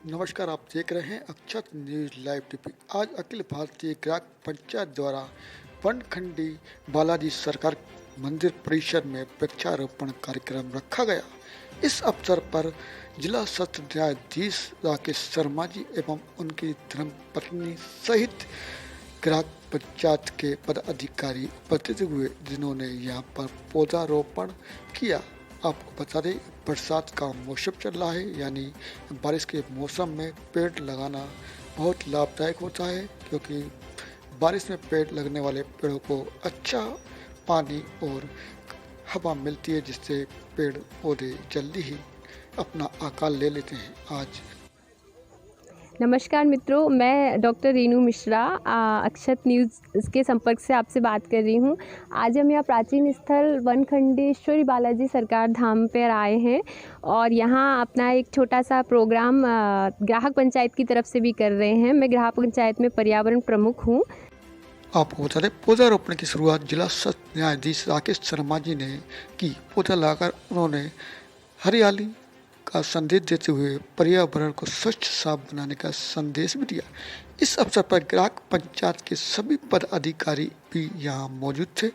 नमस्कार, आप देख रहे हैं अक्षत न्यूज लाइव टीवी। आज अखिल भारतीय ग्राम पंचायत द्वारा वनखंडी बालाजी सरकार मंदिर परिसर में वृक्षारोपण कार्यक्रम रखा गया। इस अवसर पर जिला सत्र न्यायाधीश राकेश शर्मा जी एवं उनकी धर्मपत्नी सहित ग्राम पंचायत के पदाधिकारी उपस्थित हुए, जिन्होंने यहाँ पर पौधारोपण किया। आपको बता दें, बरसात का मौसम चल रहा है, यानी बारिश के मौसम में पेड़ लगाना बहुत लाभदायक होता है, क्योंकि बारिश में पेड़ लगने वाले पेड़ों को अच्छा पानी और हवा मिलती है, जिससे पेड़ पौधे जल्दी ही अपना आकार ले लेते हैं। आज नमस्कार मित्रों, मैं डॉक्टर रीनू मिश्रा अक्षत न्यूज़ के संपर्क से आपसे बात कर रही हूँ। आज हम यहाँ प्राचीन स्थल वनखंडेश्वरी बालाजी सरकार धाम पर आए हैं और यहाँ अपना एक छोटा सा प्रोग्राम ग्राहक पंचायत की तरफ से भी कर रहे हैं। मैं ग्राहक पंचायत में पर्यावरण प्रमुख हूँ। आपको बता दें, पौधारोपण की शुरुआत जिला सत्र न्यायाधीश राकेश शर्मा जी ने की। पौधा लाकर उन्होंने हरियाली का संदेश देते हुए पर्यावरण को स्वच्छ साफ बनाने का संदेश भी दिया। इस अवसर पर ग्राहक पंचायत के सभी पदाधिकारी भी यहाँ मौजूद थे।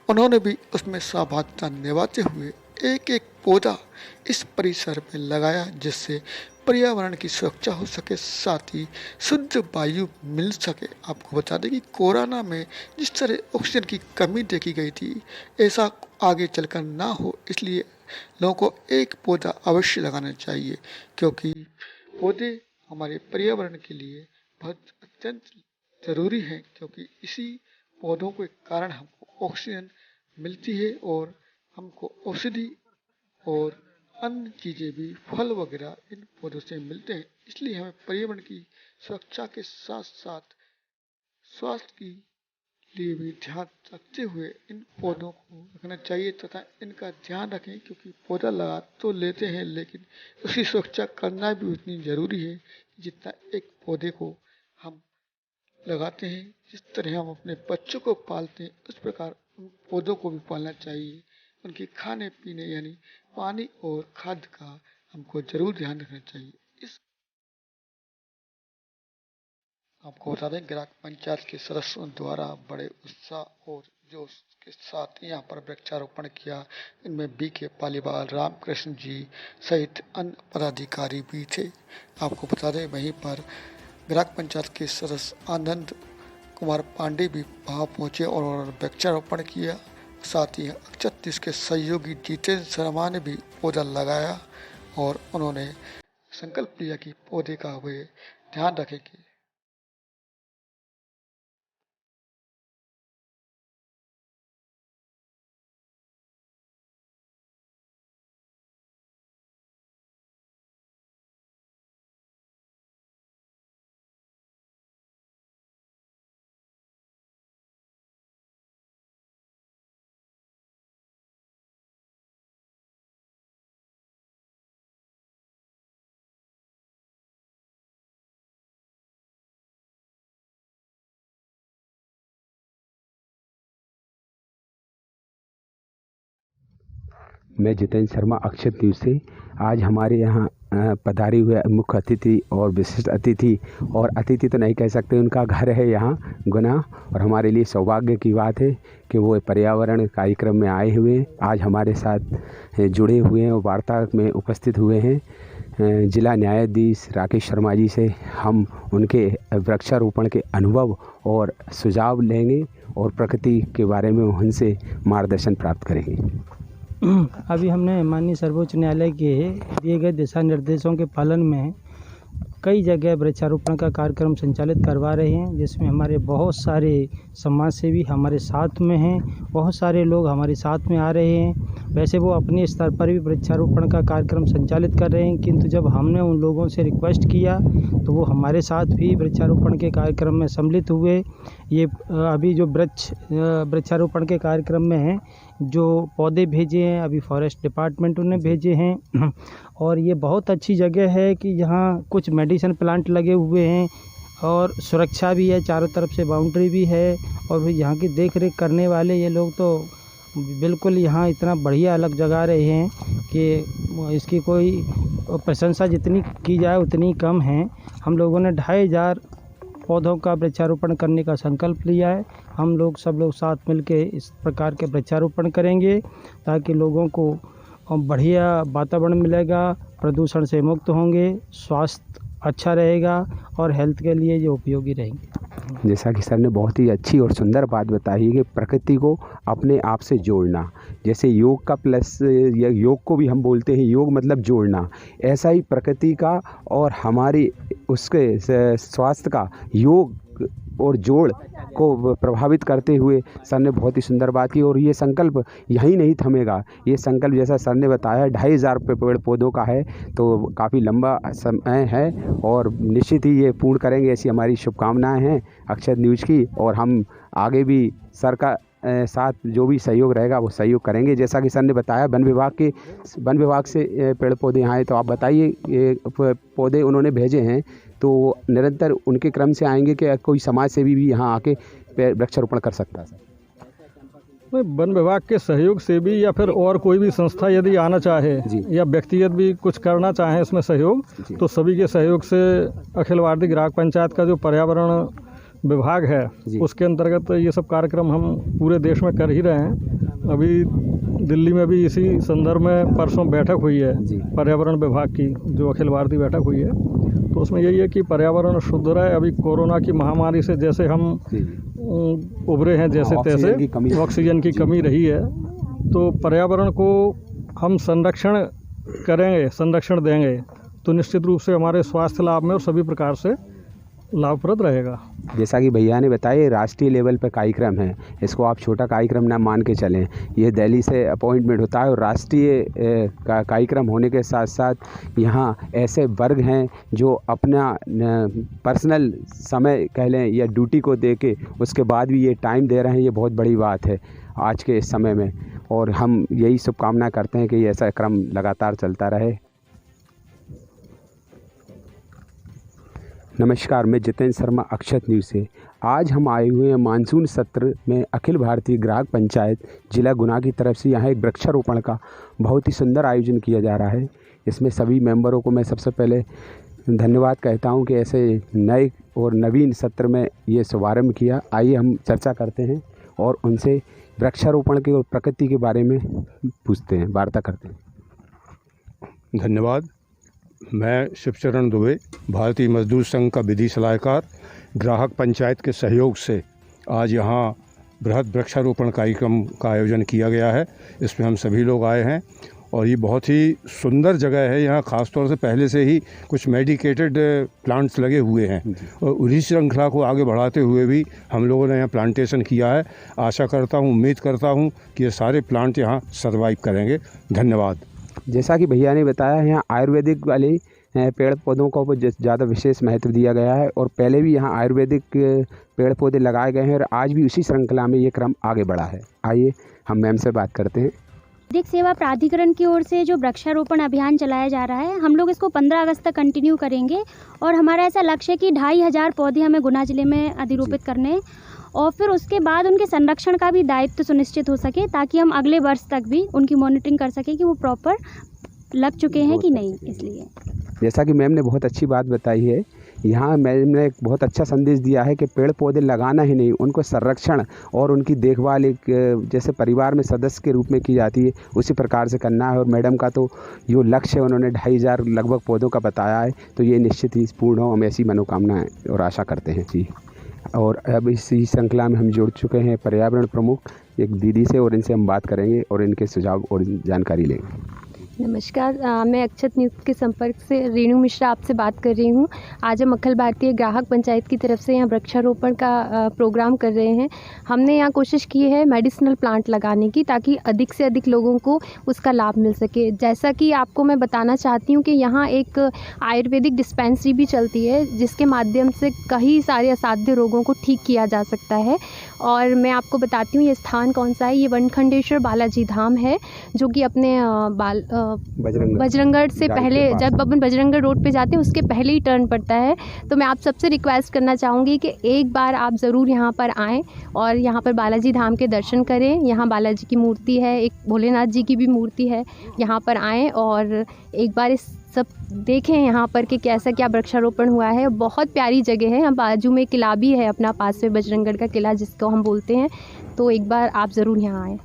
उन्होंने भी उसमें सहभागिता निभाते हुए एक एक पौधा इस परिसर में लगाया, जिससे पर्यावरण की सुरक्षा हो सके, साथ ही शुद्ध वायु मिल सके। आपको बता दें कि कोरोना में जिस तरह ऑक्सीजन की कमी देखी गई थी, ऐसा आगे चलकर ना हो, इसलिए लोगों को एक पौधा अवश्य लगाना चाहिए, क्योंकि पौधे हमारे पर्यावरण के लिए बहुत अत्यंत जरूरी हैं, क्योंकि इसी पौधों के कारण हमको ऑक्सीजन मिलती है और हमको औषधि और अन्य चीज़ें भी, फल वगैरह इन पौधों से मिलते हैं। इसलिए हमें पर्यावरण की सुरक्षा के साथ साथ स्वास्थ्य की लिए भी ध्यान रखते हुए इन पौधों को रखना चाहिए तथा इनका ध्यान रखें, क्योंकि पौधा लगा तो लेते हैं, लेकिन उसकी सुरक्षा करना भी उतनी ज़रूरी है जितना एक पौधे को हम लगाते हैं। जिस तरह हम अपने बच्चों को पालते हैं, उस प्रकार उन पौधों को भी पालना चाहिए। उनके खाने पीने यानी पानी और खाद का हमको जरूर ध्यान रखना चाहिए। इस आपको बता दें, ग्राम पंचायत के सदस्यों द्वारा बड़े उत्साह और जोश के साथ यहाँ पर वृक्षारोपण किया। इनमें बीके पालीवाल, रामकृष्ण जी सहित अन्य पदाधिकारी भी थे। आपको बता दें, वहीं पर ग्राम पंचायत के सदस्य आनंद कुमार पांडे भी वहाँ पहुँचे और उन्होंने वृक्षारोपण किया। साथ ही अक्षत न्यूज़ के सहयोगी जितेंद्र शर्मा ने भी पौधा लगाया और उन्होंने संकल्प लिया कि पौधे का वे ध्यान रखेंगे। मैं जितेंद्र शर्मा अक्षत न्यूज़ से। आज हमारे यहाँ पधारे हुए मुख्य अतिथि और विशिष्ट अतिथि, और अतिथि तो नहीं कह सकते, उनका घर है यहाँ गुना, और हमारे लिए सौभाग्य की बात है कि वो पर्यावरण कार्यक्रम में आए हुए आज हमारे साथ जुड़े हुए हैं और वार्ता में उपस्थित हुए हैं। जिला न्यायाधीश राकेश शर्मा जी से हम उनके वृक्षारोपण के अनुभव और सुझाव लेंगे और प्रकृति के बारे में उनसे मार्गदर्शन प्राप्त करेंगे। अभी हमने माननीय सर्वोच्च न्यायालय के दिए गए दिशा निर्देशों के पालन में कई जगह वृक्षारोपण का कार्यक्रम संचालित करवा रहे हैं, जिसमें हमारे बहुत सारे समाज सेवी हमारे साथ में हैं, बहुत सारे लोग हमारे साथ में आ रहे हैं। वैसे वो अपने स्तर पर भी वृक्षारोपण का कार्यक्रम संचालित कर रहे हैं, किंतु जब हमने उन लोगों से रिक्वेस्ट किया तो वो हमारे साथ भी वृक्षारोपण के कार्यक्रम में सम्मिलित हुए। ये अभी जो वृक्षारोपण के कार्यक्रम में हैं, जो पौधे भेजे हैं अभी फॉरेस्ट डिपार्टमेंट उन्हें भेजे हैं, और ये बहुत अच्छी जगह है कि यहाँ कुछ मेडिसिन प्लांट लगे हुए हैं और सुरक्षा भी है, चारों तरफ से बाउंड्री भी है, और यहाँ की देख रेख करने वाले ये लोग तो बिल्कुल यहाँ इतना बढ़िया अलग जगा रहे हैं कि इसकी कोई प्रशंसा जितनी की जाए उतनी कम है। हम लोगों ने 2500 पौधों का वृक्षारोपण करने का संकल्प लिया है। हम लोग सब लोग साथ मिलके इस प्रकार के वृक्षारोपण करेंगे ताकि लोगों को बढ़िया वातावरण मिलेगा, प्रदूषण से मुक्त होंगे, स्वास्थ्य अच्छा रहेगा और हेल्थ के लिए ये उपयोगी रहेंगे। जैसा कि सर ने बहुत ही अच्छी और सुंदर बात बताई है कि प्रकृति को अपने आप से जोड़ना, जैसे योग का प्लस या योग को भी हम बोलते हैं योग मतलब जोड़ना, ऐसा ही प्रकृति का और हमारी उसके स्वास्थ्य का योग और जोड़ को प्रभावित करते हुए सर ने बहुत ही सुंदर बात की। और ये संकल्प यहीं नहीं थमेगा, ये संकल्प जैसा सर ने बताया 2500 पेड़ पौधों का है, तो काफ़ी लंबा समय है और निश्चित ही ये पूर्ण करेंगे, ऐसी हमारी शुभकामनाएं हैं अक्षत न्यूज़ की। और हम आगे भी सर का साथ जो भी सहयोग रहेगा वो सहयोग करेंगे। जैसा कि सर ने बताया वन विभाग से पेड़ पौधे यहाँ आए, तो आप बताइए ये पौधे उन्होंने भेजे हैं तो निरंतर उनके क्रम से आएंगे कि कोई समाज सेवी भी यहाँ आके वृक्षारोपण कर सकता है? सर वन विभाग के सहयोग से भी या फिर और कोई भी संस्था यदि आना चाहे या व्यक्तिगत भी कुछ करना चाहे इसमें सहयोग, तो सभी के सहयोग से अखिल भारतीय ग्राहक पंचायत का जो पर्यावरण विभाग है उसके अंतर्गत ये सब कार्यक्रम हम पूरे देश में कर ही रहे हैं। अभी दिल्ली में भी इसी संदर्भ में परसों बैठक हुई है पर्यावरण विभाग की, जो अखिल भारतीय बैठक हुई है, तो उसमें यही है कि पर्यावरण शुद्ध रहे। अभी कोरोना की महामारी से जैसे हम उभरे हैं जैसे तैसे ऑक्सीजन की कमी रही है, तो पर्यावरण को हम संरक्षण करेंगे, संरक्षण देंगे तो निश्चित रूप से हमारे स्वास्थ्य लाभ में और सभी प्रकार से लाभप्रद रहेगा। जैसा कि भैया ने बताया राष्ट्रीय लेवल पर कार्यक्रम है, इसको आप छोटा कार्यक्रम ना मान के चलें। ये दिल्ली से अपॉइंटमेंट होता है और राष्ट्रीय कार्यक्रम होने के साथ साथ यहाँ ऐसे वर्ग हैं जो अपना पर्सनल समय कह लें या ड्यूटी को दे के उसके बाद भी ये टाइम दे रहे हैं। ये बहुत बड़ी बात है आज के इस समय में, और हम यही शुभकामना करते हैं कि ऐसा क्रम लगातार चलता रहे। नमस्कार, मैं जितेंद्र शर्मा अक्षत न्यूज़ से। आज हम आए हुए हैं मानसून सत्र में अखिल भारतीय ग्राहक पंचायत जिला गुना की तरफ से यहाँ एक वृक्षारोपण का बहुत ही सुंदर आयोजन किया जा रहा है। इसमें सभी मेंबरों को मैं सबसे पहले धन्यवाद कहता हूँ कि ऐसे नए और नवीन सत्र में ये शुभारंभ किया। आइए हम चर्चा करते हैं और उनसे वृक्षारोपण के और प्रकृति के बारे में पूछते हैं, वार्ता करते हैं। धन्यवाद। मैं शिवचरण दुबे, भारतीय मजदूर संघ का विधि सलाहकार, ग्राहक पंचायत के सहयोग से आज यहाँ बृहद वृक्षारोपण कार्यक्रम का आयोजन किया गया है। इसमें हम सभी लोग आए हैं और ये बहुत ही सुंदर जगह है। यहाँ ख़ास तौर से पहले से ही कुछ मेडिकेटेड प्लांट्स लगे हुए हैं और उन्हीं श्रृंखला को आगे बढ़ाते हुए भी हम लोगों ने यहाँ प्लांटेशन किया है। आशा करता हूँ, उम्मीद करता हूँ कि ये सारे प्लांट यहाँ सर्वाइव करेंगे। धन्यवाद। जैसा कि भैया ने बताया, यहाँ आयुर्वेदिक वाले पेड़ पौधों को ज़्यादा विशेष महत्व दिया गया है और पहले भी यहाँ आयुर्वेदिक पेड़ पौधे लगाए गए हैं और आज भी उसी श्रृंखला में ये क्रम आगे बढ़ा है। आइए हम मैम से बात करते हैं। विधिक सेवा प्राधिकरण की ओर से जो वृक्षारोपण अभियान चलाया जा रहा है, हम लोग इसको 15 अगस्त तक कंटिन्यू करेंगे और हमारा ऐसा लक्ष्य है कि 2500 पौधे हमें गुना जिले में अधिरोपित करने और फिर उसके बाद उनके संरक्षण का भी दायित्व सुनिश्चित हो सके ताकि हम अगले वर्ष तक भी उनकी मॉनिटरिंग कर सकें कि वो प्रॉपर लग चुके हैं कि नहीं। इसलिए जैसा कि मैम ने बहुत अच्छी बात बताई है, यहाँ मैम ने एक बहुत अच्छा संदेश दिया है कि पेड़ पौधे लगाना ही नहीं, उनको संरक्षण और उनकी देखभाल एक जैसे परिवार में सदस्य के रूप में की जाती है उसी प्रकार से करना है। और मैडम का तो जो लक्ष्य है उन्होंने 2500 लगभग पौधों का बताया है, तो ये निश्चित ही पूर्ण हो, हम ऐसी मनोकामना और आशा करते हैं जी। और अब इसी श्रृंखला में हम जुड़ चुके हैं पर्यावरण प्रमुख एक दीदी से और इनसे हम बात करेंगे और इनके सुझाव और जानकारी लेंगे। नमस्कार, मैं अक्षत न्यूज़ के संपर्क से रेणु मिश्रा आपसे बात कर रही हूँ। आज हम अखिल भारतीय ग्राहक पंचायत की तरफ से यहाँ वृक्षारोपण का प्रोग्राम कर रहे हैं। हमने यहाँ कोशिश की है मेडिसिनल प्लांट लगाने की ताकि अधिक से अधिक लोगों को उसका लाभ मिल सके। जैसा कि आपको मैं बताना चाहती हूँ कि यहाँ एक आयुर्वेदिक डिस्पेंसरी भी चलती है जिसके माध्यम से कई सारे असाध्य रोगों को ठीक किया जा सकता है। और मैं आपको बताती हूँ ये स्थान कौन सा है। ये वनखंडेश्वर बालाजी धाम है जो कि अपने बजरंगगढ़ से गाड़ी के पहले, पास। जब अपन बजरंगगढ़ रोड पे जाते हैं उसके पहले ही टर्न पड़ता है। तो मैं आप सबसे रिक्वेस्ट करना चाहूँगी कि एक बार आप ज़रूर यहाँ पर आएँ और यहाँ पर बालाजी धाम के दर्शन करें। यहाँ बालाजी की मूर्ति है, एक भोलेनाथ जी की भी मूर्ति है। यहाँ पर आएँ और एक बार इस सब देखें यहाँ पर कि कैसा क्या वृक्षारोपण हुआ है। बहुत प्यारी जगह है। यहाँ बाजू में किला भी है अपना, पास में बजरंगगढ़ का किला जिसको हम बोलते हैं। तो एक बार आप ज़रूर यहाँ आएँ।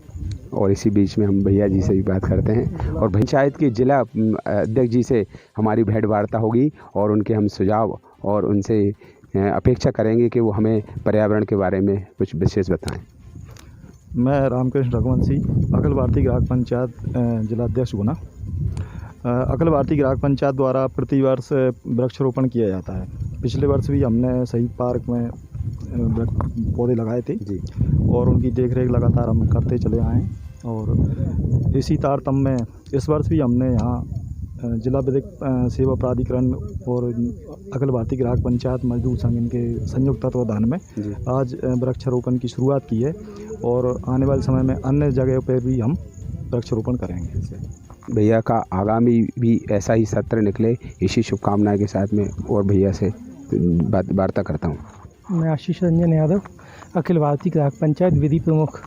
और इसी बीच में हम भैया जी से भी बात करते हैं और पंचायत के जिला अध्यक्ष जी से हमारी भेंट वार्ता होगी और उनके हम सुझाव और उनसे अपेक्षा करेंगे कि वो हमें पर्यावरण के बारे में कुछ विशेष बताएं। मैं रामकृष्ण रघुवंशी, अखिल भारतीय ग्राहक पंचायत जिला अध्यक्ष गुना। अखिल भारतीय ग्राहक पंचायत द्वारा प्रतिवर्ष वृक्षारोपण किया जाता है। पिछले वर्ष भी हमने शहीद पार्क में पौधे लगाए थे जी, और उनकी देखरेख लगातार हम करते चले आए हैं। और इसी तारतम्य में इस वर्ष भी हमने यहाँ जिला विधिक सेवा प्राधिकरण और अखिल भारतीय ग्राहक पंचायत मजदूर संघ इनके संयुक्त तत्वावधान में आज वृक्षारोपण की शुरुआत की है और आने वाले समय में अन्य जगह पर भी हम वृक्षारोपण करेंगे। भैया का आगामी भी ऐसा ही सत्र निकले, इसी शुभकामनाएं के साथ में और भैया से वार्ता करता हूँ। मैं आशीष रंजन यादव, अखिल भारतीय ग्राहक पंचायत विधि प्रमुख।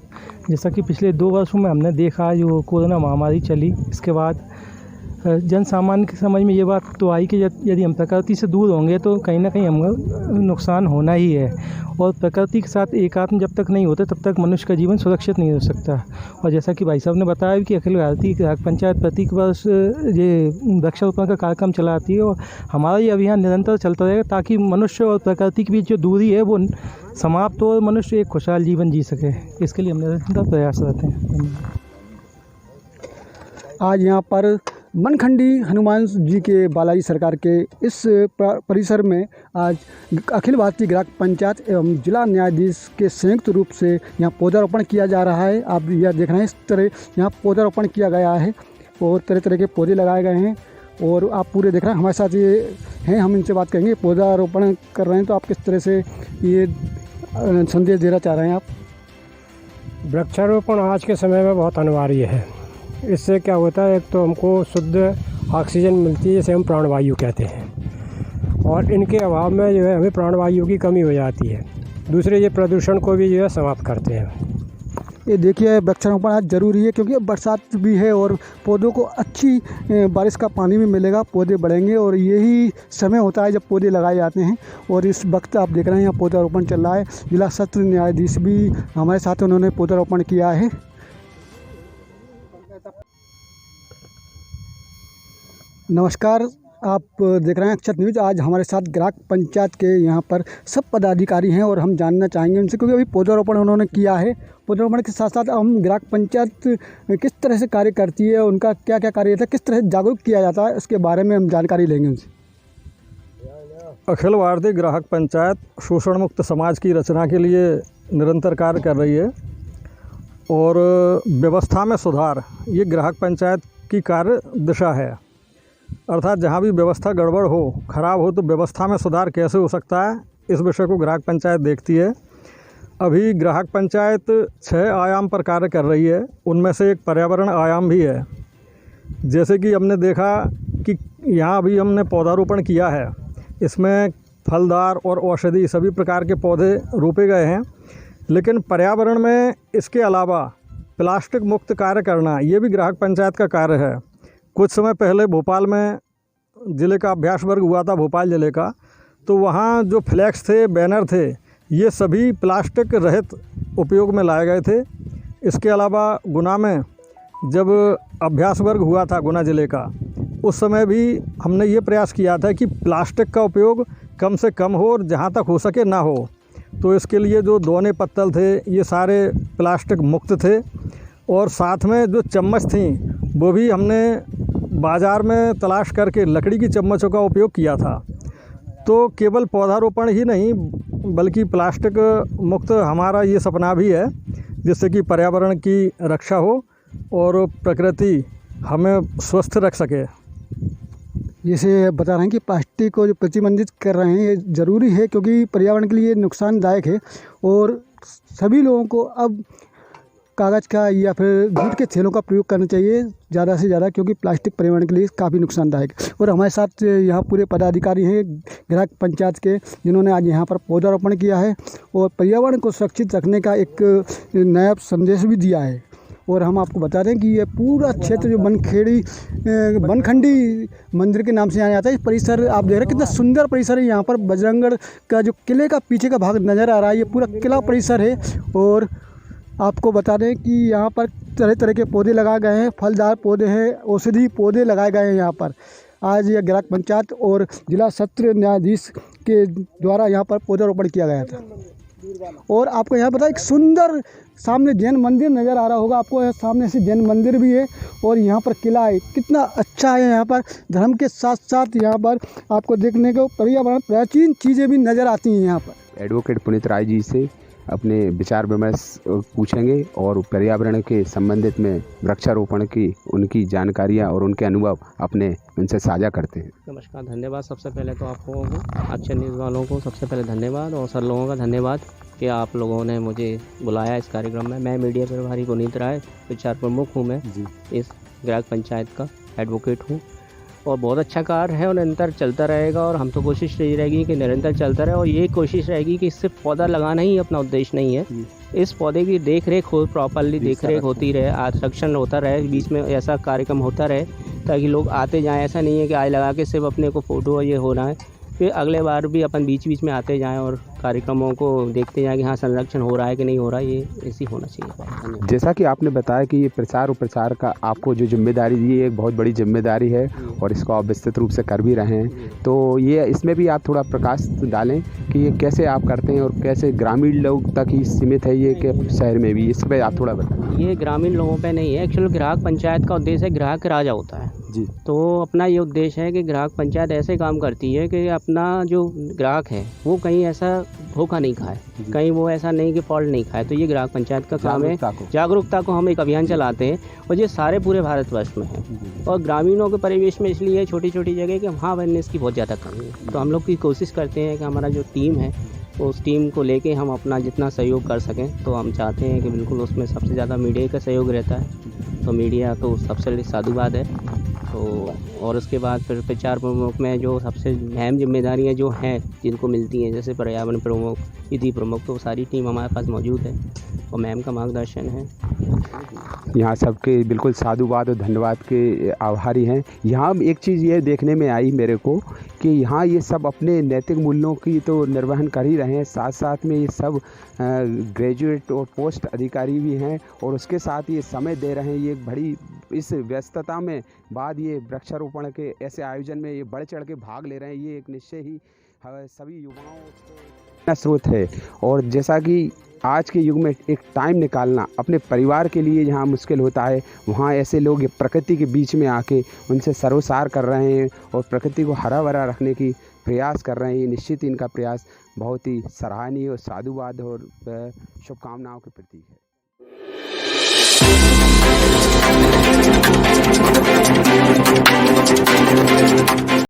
जैसा कि पिछले 2 वर्षों में हमने देखा जो कोरोना महामारी चली, इसके बाद जन सामान्य की समझ में ये बात तो आई कि यदि हम प्रकृति से दूर होंगे तो कहीं ना कहीं हमको नुकसान होना ही है। और प्रकृति के साथ एकात्म जब तक नहीं होते तब तक मनुष्य का जीवन सुरक्षित नहीं हो सकता। और जैसा कि भाई साहब ने बताया कि अखिल भारतीय ग्राहक पंचायत प्रति वर्ष ये वृक्षारोपण का कार्यक्रम चलाती है और हमारा ये अभियान निरंतर चलता रहेगा ताकि मनुष्य और प्रकृति के बीच जो दूरी है वो समाप्त हो और मनुष्य एक खुशहाल जीवन जी सके। इसके लिए हम निरंतर प्रयासरत हैं। आज यहाँ पर बनखंडी हनुमान जी के बालाजी सरकार के इस परिसर में आज अखिल भारतीय ग्राहक पंचायत एवं जिला न्यायाधीश के संयुक्त रूप से यहाँ पौधारोपण किया जा रहा है। आप यह देख रहे हैं, इस तरह यहाँ पौधारोपण किया गया है और तरह तरह के पौधे लगाए गए हैं और आप पूरे देख रहे हैं। हमारे साथ ये हैं, हम इनसे बात करेंगे। पौधारोपण कर रहे हैं तो आप किस तरह से ये संदेश देना चाह रहे हैं? आप वृक्षारोपण आज के समय में बहुत अनिवार्य है। इससे क्या होता है, एक तो हमको शुद्ध ऑक्सीजन मिलती है जिसे हम प्राणवायु कहते हैं, और इनके अभाव में जो है हमें प्राणवायु की कमी हो जाती है। दूसरे ये प्रदूषण को भी जो है समाप्त करते हैं। ये देखिए, वृक्षारोपण आज ज़रूरी है क्योंकि अब बरसात भी है और पौधों को अच्छी बारिश का पानी भी मिलेगा, पौधे बढ़ेंगे और यही समय होता है जब पौधे लगाए जाते हैं। और इस वक्त आप देख रहे हैं यहाँ पौधारोपण चल रहा है। जिला सत्र न्यायाधीश भी हमारे साथ, उन्होंने पौधारोपण किया है। नमस्कार, आप देख रहे हैं अक्षत न्यूज़। आज हमारे साथ ग्राहक पंचायत के यहाँ पर सब पदाधिकारी हैं और हम जानना चाहेंगे उनसे, क्योंकि अभी पौधारोपण उन्होंने किया है। पौधारोपण के साथ साथ हम ग्राहक पंचायत किस तरह से कार्य करती है, उनका क्या क्या कार्य रहता है, किस तरह से जागरूक किया जाता है, इसके बारे में हम जानकारी लेंगे उनसे। अखिल भारतीय ग्राहक पंचायत शोषण मुक्त समाज की रचना के लिए निरंतर कार्य कर रही है और व्यवस्था में सुधार ये ग्राहक पंचायत की कार्य दिशा है। अर्थात जहाँ भी व्यवस्था गड़बड़ हो, ख़राब हो, तो व्यवस्था में सुधार कैसे हो सकता है, इस विषय को ग्राहक पंचायत देखती है। अभी ग्राहक पंचायत 6 आयाम पर कार्य कर रही है, उनमें से एक पर्यावरण आयाम भी है। जैसे कि हमने देखा कि यहाँ अभी हमने पौधारोपण किया है, इसमें फलदार और औषधि सभी प्रकार के पौधे रोपे गए हैं। लेकिन पर्यावरण में इसके अलावा प्लास्टिक मुक्त कार्य करना ये भी ग्राहक पंचायत का कार्य है। कुछ समय पहले भोपाल में ज़िले का अभ्यास वर्ग हुआ था, भोपाल ज़िले का, तो वहाँ जो फ्लैक्स थे, बैनर थे, ये सभी प्लास्टिक रहित उपयोग में लाए गए थे। इसके अलावा गुना में जब अभ्यास वर्ग हुआ था गुना ज़िले का, उस समय भी हमने ये प्रयास किया था कि प्लास्टिक का उपयोग कम से कम हो और जहाँ तक हो सके ना हो। तो इसके लिए जो दोने पत्तल थे ये सारे प्लास्टिक मुक्त थे और साथ में जो चम्मच थी वो भी हमने बाज़ार में तलाश करके लकड़ी की चम्मचों का उपयोग किया था। तो केवल पौधारोपण ही नहीं बल्कि प्लास्टिक मुक्त हमारा ये सपना भी है, जिससे कि पर्यावरण की रक्षा हो और प्रकृति हमें स्वस्थ रख सके। जैसे बता रहे हैं कि प्लास्टिक को जो प्रतिबंधित कर रहे हैं ये ज़रूरी है क्योंकि पर्यावरण के लिए नुकसानदायक है और सभी लोगों को अब कागज़ का या फिर जूट के थैलों का प्रयोग करना चाहिए ज़्यादा से ज़्यादा, क्योंकि प्लास्टिक पर्यावरण के लिए काफ़ी नुकसानदायक। और हमारे साथ यहाँ पूरे पदाधिकारी हैं ग्राहक पंचायत के, जिन्होंने आज यहाँ पर पौधारोपण किया है और पर्यावरण को सुरक्षित रखने का एक नया संदेश भी दिया है। और हम आपको बता दें कि ये पूरा क्षेत्र जो बनखंडी मंदिर के नाम से जाना जाता है, इस परिसर आप देख रहे हैं कितना सुंदर परिसर है। यहाँ पर बजरंगगढ़ का जो किले का पीछे का भाग नज़र आ रहा है, ये पूरा किला परिसर है। और आपको बता दें कि यहाँ पर तरह तरह के पौधे लगाए गए हैं, फलदार पौधे हैं, औषधि पौधे लगाए गए हैं यहाँ पर। आज यह ग्राहक पंचायत और जिला सत्र न्यायाधीश के द्वारा यहाँ पर पौधारोपण किया गया था। और आपको यहाँ पता है एक सुंदर सामने जैन मंदिर नज़र आ रहा होगा आपको, सामने से जैन मंदिर भी है और यहाँ पर किला है। कितना अच्छा है, यहाँ पर धर्म के साथ साथ यहाँ पर आपको देखने को पर्यावरण प्राचीन चीज़ें भी नज़र आती हैं। यहाँ पर एडवोकेट पुनीत राय जी से अपने विचार विमर्श पूछेंगे और पर्यावरण के संबंधित में वृक्षारोपण की उनकी जानकारियाँ और उनके अनुभव अपने उनसे साझा करते हैं। नमस्कार, धन्यवाद। सबसे पहले तो आपको अक्षर न्यूज़ वालों को सबसे पहले धन्यवाद और सर लोगों का धन्यवाद कि आप लोगों ने मुझे बुलाया इस कार्यक्रम में। मैं मीडिया प्रभारी पुनीत राय, विचार प्रमुख हूँ मैं जी, इस ग्राहक पंचायत का एडवोकेट हूँ। और बहुत अच्छा कार्य है और निरंतर चलता रहेगा और हम तो कोशिश यही रहेगी कि निरंतर चलता रहे। और ये कोशिश रहेगी कि सिर्फ पौधा लगाना ही अपना उद्देश्य नहीं है, इस पौधे की देख रेख हो, प्रॉपरली देख रेख होती रहे, संरक्षण होता रहे, बीच में ऐसा कार्यक्रम होता रहे ताकि लोग आते जाएं। ऐसा नहीं है कि आज लगा के सिर्फ अपने को फ़ोटो ये हो रहा है, फिर अगले बार भी अपन बीच बीच में आते जाएं और कार्यक्रमों को देखते जाएं कि हाँ संरक्षण हो रहा है कि नहीं हो रहा है। ये ऐसी होना चाहिए। जैसा कि आपने बताया कि ये प्रचार और प्रसार का आपको जो जिम्मेदारी दी है, एक बहुत बड़ी जिम्मेदारी है और इसको आप विस्तृत रूप से कर भी रहे हैं, तो ये इसमें भी आप थोड़ा प्रकाश डालें कि ये कैसे आप करते हैं और कैसे ग्रामीण लोग तक ही सीमित है ये कि शहर में भी, इस पर आप थोड़ा बताएं। ये ग्रामीण लोगों पे नहीं है, एक्चुअल ग्राहक पंचायत का उद्देश्य है ग्राहक राजा होता है जी। तो अपना ये उद्देश्य है कि ग्राहक पंचायत ऐसे काम करती है कि अपना जो ग्राहक है वो कहीं ऐसा धोखा नहीं खाए, कहीं वो ऐसा नहीं कि फॉल्ट नहीं खाए। तो ये ग्राहक पंचायत का काम है, जागरूकता को हम एक अभियान चलाते हैं और ये सारे पूरे भारतवर्ष में है। और ग्रामीणों के परिवेश में इसलिए छोटी छोटी जगह कि वहाँ अवेयरनेस की बहुत ज़्यादा कमी है। तो हम लोग की कोशिश करते हैं कि हमारा जो टीम है उस टीम को लेके हम अपना जितना सहयोग कर सकें। तो हम चाहते हैं कि बिल्कुल उसमें सबसे ज़्यादा मीडिया का सहयोग रहता है, तो मीडिया तो सबसे साधुवाद है। तो और उसके बाद फिर प्रचार प्रमुख में जो सबसे अहम जिम्मेदारियां जो हैं जिनको मिलती हैं, जैसे पर्यावरण प्रमुख, विधि प्रमुख, तो सारी टीम हमारे पास मौजूद है और मैम का मार्गदर्शन है। यहाँ सबके बिल्कुल साधुवाद और धन्यवाद के आभारी हैं। यहाँ एक चीज़ ये देखने में आई मेरे को कि यहाँ ये सब अपने नैतिक मूल्यों की तो निर्वहन कर ही रहे हैं, साथ साथ में ये सब ग्रेजुएट और पोस्ट अधिकारी भी हैं और उसके साथ ये समय दे रहे हैं। ये बड़ी इस व्यस्तता में बाद ये वृक्षारोपण के ऐसे आयोजन में ये बढ़ चढ़ के भाग ले रहे हैं। ये एक निश्चय ही सभी युवाओं का स्रोत है। और जैसा कि आज के युग में एक टाइम निकालना अपने परिवार के लिए जहाँ मुश्किल होता है, वहाँ ऐसे लोग प्रकृति के बीच में आके उनसे सर्वसार कर रहे हैं और प्रकृति को हरा भरा रखने की प्रयास कर रहे हैं। निश्चित इनका प्रयास बहुत ही सराहनीय और साधुवाद और शुभकामनाओं के प्रतीक है।